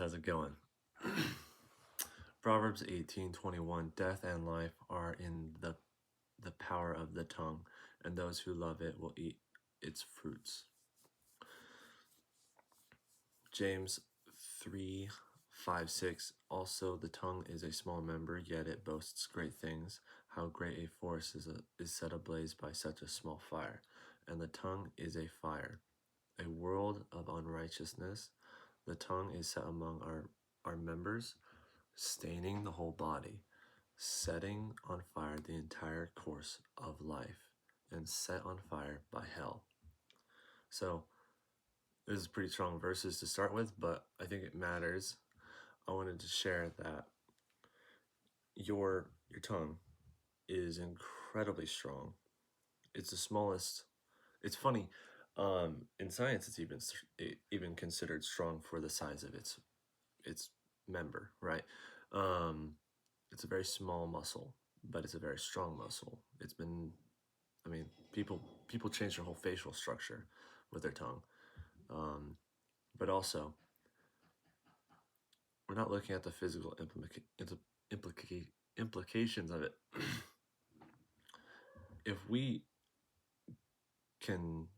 how's it going? Proverbs 18:21, death and life are in the power of the tongue, and those who love it will eat its fruits. James 3:5-6, also the tongue is a small member, yet it boasts great things. How great a forest is set ablaze by such a small fire. And the tongue is a fire, a world of unrighteousness. The tongue is set among our members, staining the whole body, setting on fire the entire course of life, and set on fire by hell. So this is pretty strong verses to start with, but I think it matters. I wanted to share that your tongue is incredibly strong. It's the smallest. It's funny. In science, it's even considered strong for the size of its member, right? It's a very small muscle, but it's a very strong muscle. It's been, people change their whole facial structure with their tongue. But also, we're not looking at the physical implications of it. If we can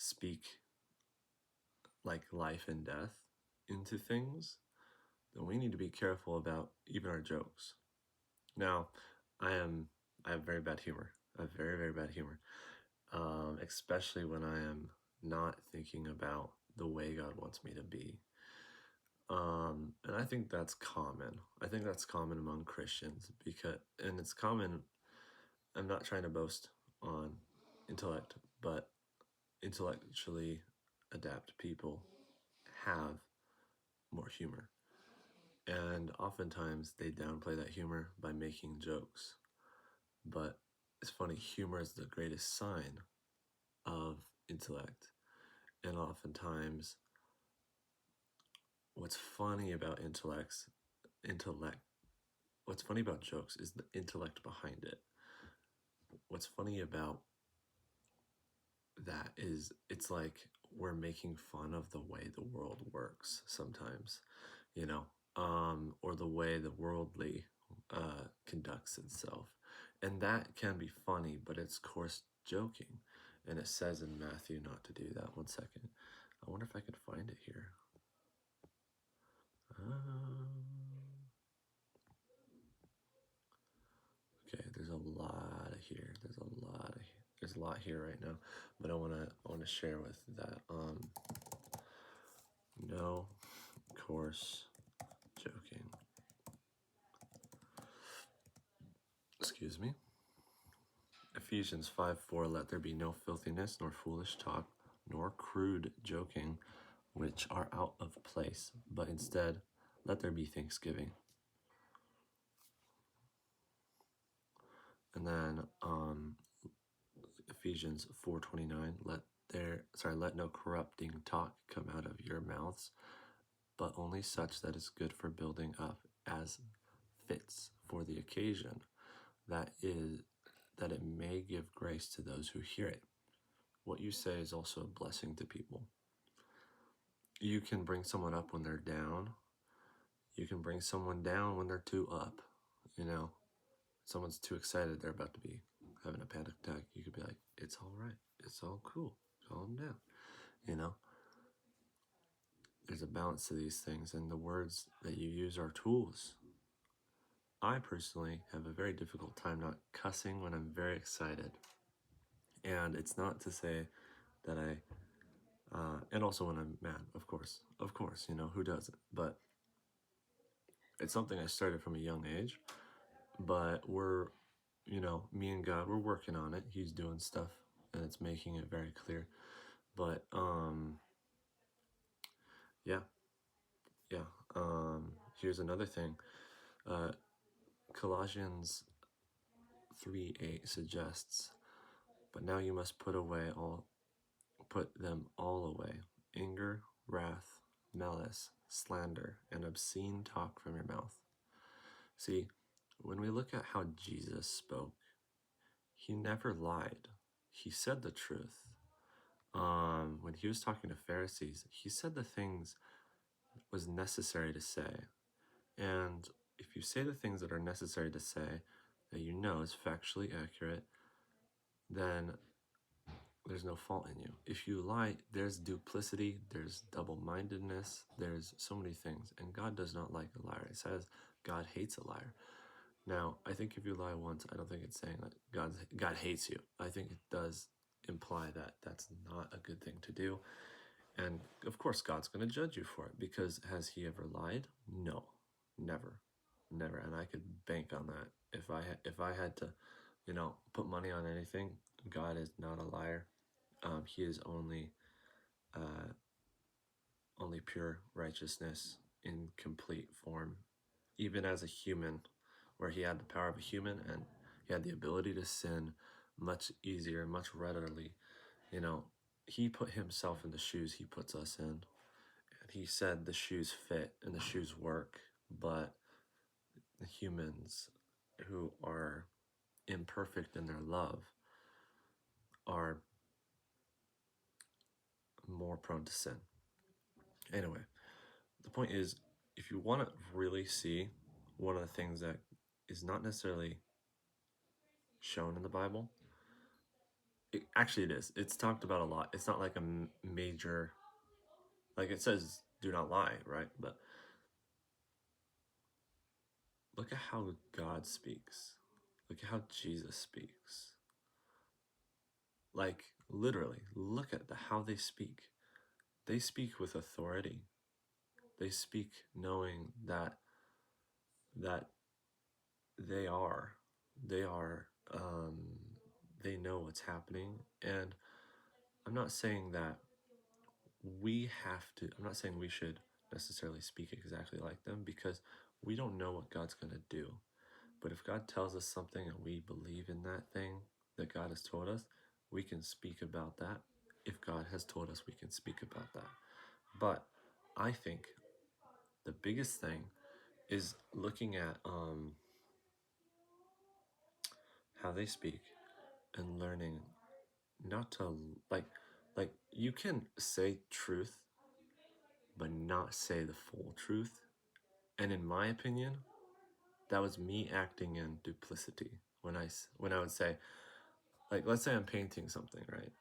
speak like life and death into things, then we need to be careful about even our jokes. Now, I have very bad humor. I have very, very bad humor, especially when I am not thinking about the way God wants me to be. And I think that's common. I think that's common among Christians and it's common. I'm not trying to boast on intellect, but intellectually adept people have more humor. And oftentimes they downplay that humor by making jokes. But it's funny, humor is the greatest sign of intellect. And oftentimes, what's funny about what's funny about jokes is the intellect behind it. What's funny about that is it's like we're making fun of the way the world works sometimes, or the way the worldly conducts itself. And that can be funny, but it's coarse joking. And it says in Matthew not to do that. One second. I wonder if I could find it here. Okay, there's a lot here. There's a lot here right now, but I wanna share with that. No coarse joking. Excuse me. Ephesians 5:4, let there be no filthiness, nor foolish talk, nor crude joking, which are out of place, but instead let there be thanksgiving. And then Ephesians 4:29, let no corrupting talk come out of your mouths, but only such that is good for building up as fits for the occasion, that it may give grace to those who hear it. What you say is also a blessing to people. You can bring someone up when they're down. You can bring someone down when they're too up. Someone's too excited, they're about to be having a panic attack. You could be like, it's all right. It's all cool. Calm down. There's a balance to these things, and the words that you use are tools. I personally have a very difficult time not cussing when I'm very excited. And it's not to say that and also when I'm mad, of course, who doesn't? But it's something I started from a young age, but me and God, we're working on it. He's doing stuff and it's making it very clear. But, yeah. Here's another thing. Colossians 3:8 suggests, but now you must put them all away. Anger, wrath, malice, slander, and obscene talk from your mouth. See, when we look at how Jesus spoke, he never lied. He said the truth. When he was talking to Pharisees, he said the things was necessary to say. And if you say the things that are necessary to say, that you know is factually accurate, then there's no fault in you. If you lie, there's duplicity, there's double-mindedness, there's so many things. And God does not like a liar. It says God hates a liar. Now, I think if you lie once, I don't think it's saying that God hates you. I think it does imply that that's not a good thing to do. And of course, God's going to judge you for it, because has he ever lied? No, never, never. And I could bank on that. If I had to, put money on anything, God is not a liar. He is only pure righteousness in complete form, even as a human, where he had the power of a human and he had the ability to sin much easier, much readily. He put himself in the shoes he puts us in. And he said the shoes fit and the shoes work, but the humans who are imperfect in their love are more prone to sin. Anyway, the point is, if you want to really see one of the things that is not necessarily shown in the Bible, actually it is. It's talked about a lot. It's not like a major, like it says, do not lie, right? But look at how God speaks. Look at how Jesus speaks. Like, literally, look at how they speak. They speak with authority. They speak knowing that they are, they are, they know what's happening. And I'm not saying that I'm not saying we should necessarily speak exactly like them, because we don't know what God's going to do. But if God tells us something and we believe in that thing that God has told us, we can speak about that. If God has told us, we can speak about that. But I think the biggest thing is looking at how they speak and learning not to, like you can say truth but not say the full truth. And in my opinion, that was me acting in duplicity when I would say, like, let's say I'm painting something, right?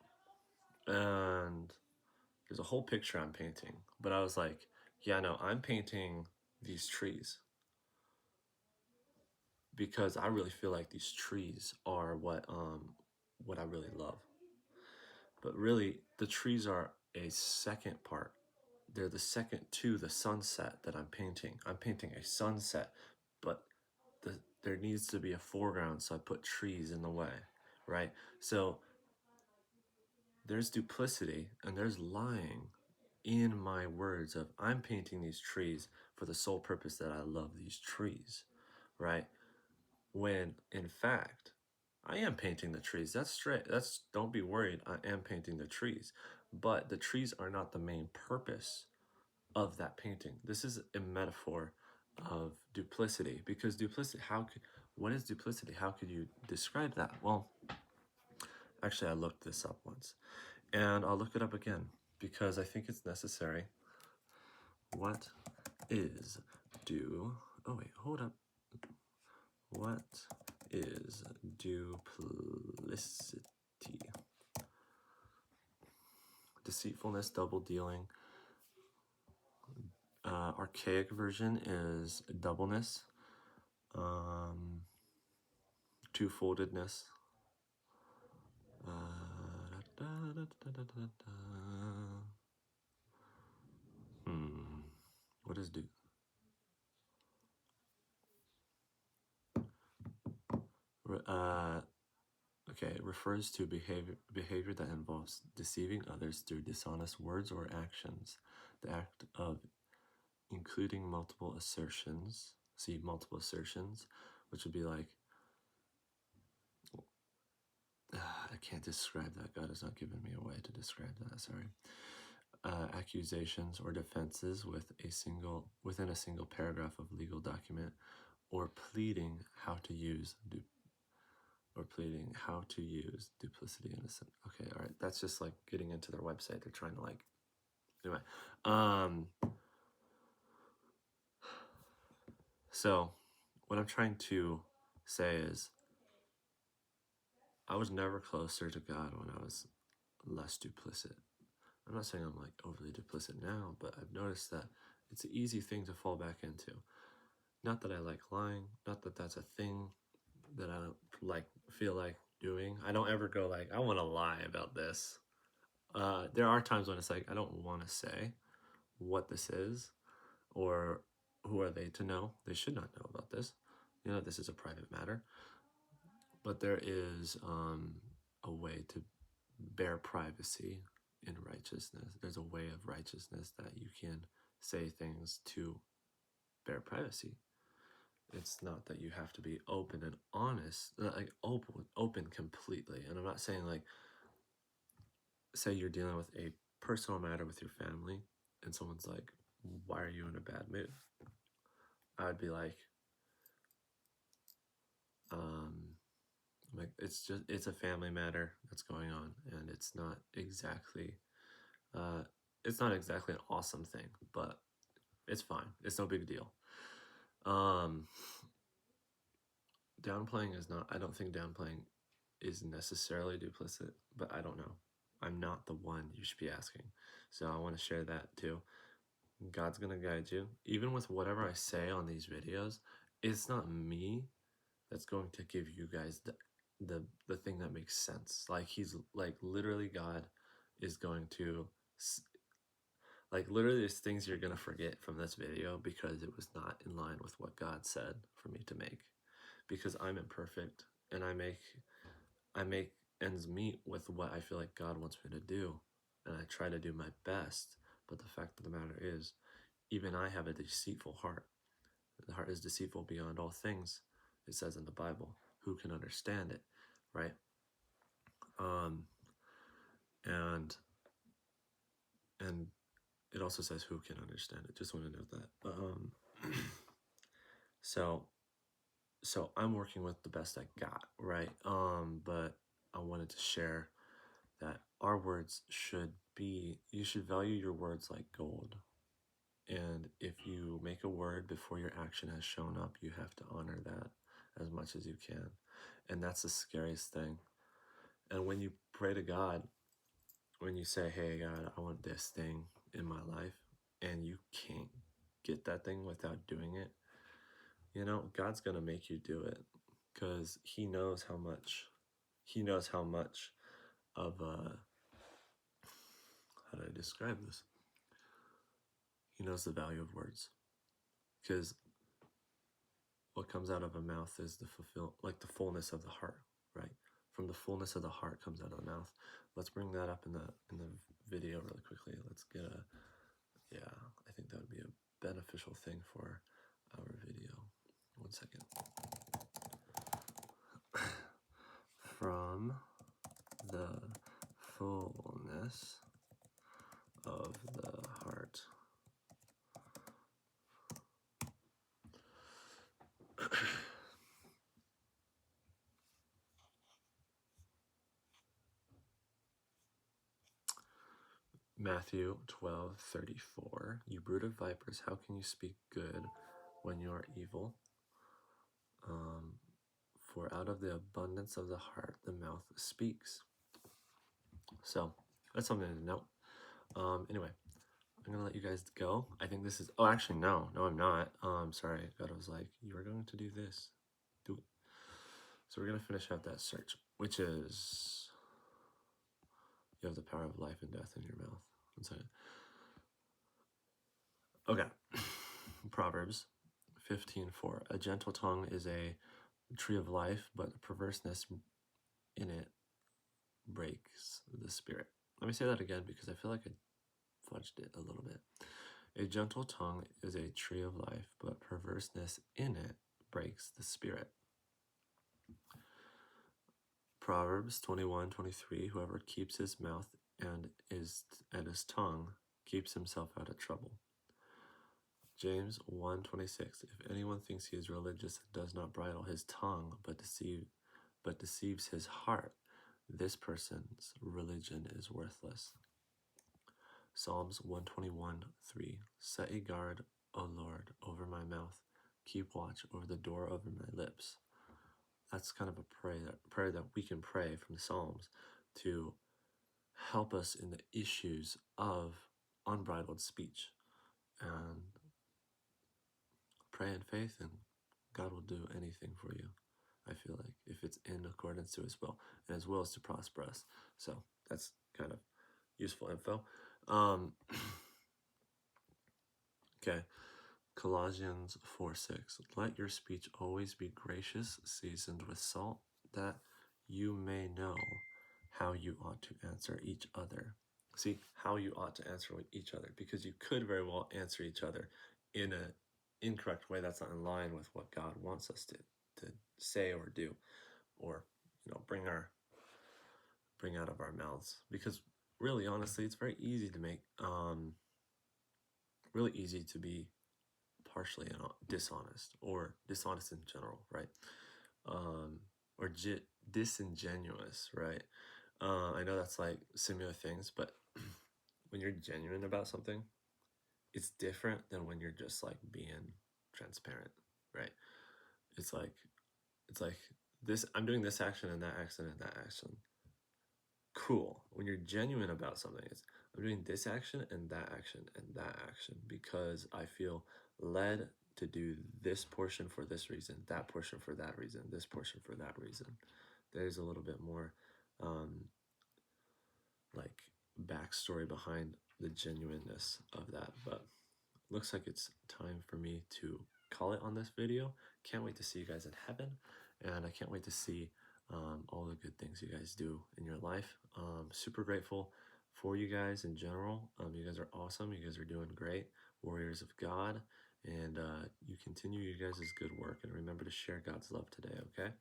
And there's a whole picture I'm painting, but I was like, yeah, no, I'm painting these trees because I really feel like these trees are what I really love. But really, the trees are a second part. They're the second to the sunset that I'm painting. I'm painting a sunset, but there needs to be a foreground, so I put trees in the way, right? So there's duplicity and there's lying in my words of I'm painting these trees for the sole purpose that I love these trees, right? When in fact, I am painting the trees. That's straight. Don't be worried. I am painting the trees, but the trees are not the main purpose of that painting. This is a metaphor of duplicity, because duplicity, what is duplicity? How could you describe that? Well, actually I looked this up once and I'll look it up again because I think it's necessary. What is oh wait, hold up. What is duplicity? Deceitfulness, double dealing. Archaic version is doubleness, two-foldedness. What is okay, it refers to behavior that involves deceiving others through dishonest words or actions. The act of including multiple assertions. See, multiple assertions, which would be like, I can't describe that. God has not given me a way to describe that. Sorry. Accusations or defenses within a single paragraph of legal document, or pleading how to use duplicity innocent. Okay, all right. That's just like getting into their website. They're trying to like, anyway. So, what I'm trying to say is, I was never closer to God when I was less duplicit. I'm not saying I'm like overly duplicit now, but I've noticed that it's an easy thing to fall back into. Not that I like lying, not that that's a thing that I like feel like doing. I don't ever go like, I want to lie about this. There are times when it's like, I don't want to say what this is, or who are they to know? They should not know about this. You know, this is a private matter. But there is a way to bear privacy in righteousness. There's a way of righteousness that you can say things to bear privacy. It's not that you have to be open and honest, like open completely. And I'm not saying like, say you're dealing with a personal matter with your family, and someone's like, "Why are you in a bad mood?" I'd be like, like it's a family matter that's going on, and it's not exactly an awesome thing, but it's fine. It's no big deal. Downplaying is not. I don't think downplaying is necessarily duplicit, but I don't know. I'm not the one you should be asking, so I want to share that too. God's gonna guide you, even with whatever I say on these videos. It's not me that's going to give you guys the thing that makes sense. Like he's like literally God is going to like literally there's things you're gonna forget from this video because it was not in line with what God said for me to make. Because I'm imperfect and I make ends meet with what I feel like God wants me to do, and I try to do my best. But the fact of the matter is, even I have a deceitful heart. The heart is deceitful beyond all things, it says in the Bible. Who can understand it, right? And it also says who can understand it. Just want to note that. So I'm working with the best I got, right? But I wanted to share that our words you should value your words like gold. And if you make a word before your action has shown up, you have to honor that as much as you can. And that's the scariest thing. And when you pray to God, when you say, "Hey God, I want this thing in my life," and you can't get that thing without doing it, you know, God's gonna make you do it, because He knows how much of how do I describe this? He knows the value of words, because what comes out of a mouth is the fullness of the heart, right? From the fullness of the heart comes out of the mouth. Let's bring that up in the video really quickly. Let's get I think that would be a beneficial thing for our video. 1 second. From the fullness of the heart. Matthew 12:34. You brood of vipers, how can you speak good when you are evil? For out of the abundance of the heart, the mouth speaks. So that's something to note. Anyway, I'm gonna let you guys go. I think this is. Oh, actually, no, I'm not. Sorry. God was like, you are going to do this. Do it. So we're gonna finish out that search, which is, you have the power of life and death in your mouth. 1 second. Okay. Proverbs 15:4. A gentle tongue is a tree of life, but perverseness in it breaks the spirit. Let me say that again because I feel like I fudged it a little bit. A gentle tongue is a tree of life, but perverseness in it breaks the spirit. Proverbs 21:23. Whoever keeps his mouth and his tongue keeps himself out of trouble. James 1:26. If anyone thinks he is religious and does not bridle his tongue, but deceives his heart, this person's religion is worthless. Psalms 121:3. Set a guard, O Lord, over my mouth. keep watch over the door over my lips. That's kind of a prayer that we can pray from the Psalms to help us in the issues of unbridled speech. And pray in faith, and God will do anything for you. I feel like if it's in accordance to His will, and His will is to prosper us. So that's kind of useful info. Okay, Colossians 4:6. Let your speech always be gracious, seasoned with salt, that you may know how you ought to answer each other. See, how you ought to answer each other, because you could very well answer each other in an incorrect way that's not in line with what God wants us to say or do, or bring out of our mouths. Because really, honestly, it's very easy to make really easy to be partially dishonest, or dishonest in general, right? Or disingenuous, right? I know that's like similar things, but when you're genuine about something, it's different than when you're just like being transparent, right? It's like this, I'm doing this action and that action and that action. Cool. When you're genuine about something, it's I'm doing this action and that action and that action because I feel led to do this portion for this reason, that portion for that reason, this portion for that reason. There's a little bit more like backstory behind the genuineness of that, but looks like it's time for me to call it on this video. Can't wait to see you guys in heaven, and I can't wait to see all the good things you guys do in your life. Super grateful for you guys in general. You guys are awesome. You guys are doing great. Warriors of God. And you continue you guys' good work. And remember to share God's love today, okay?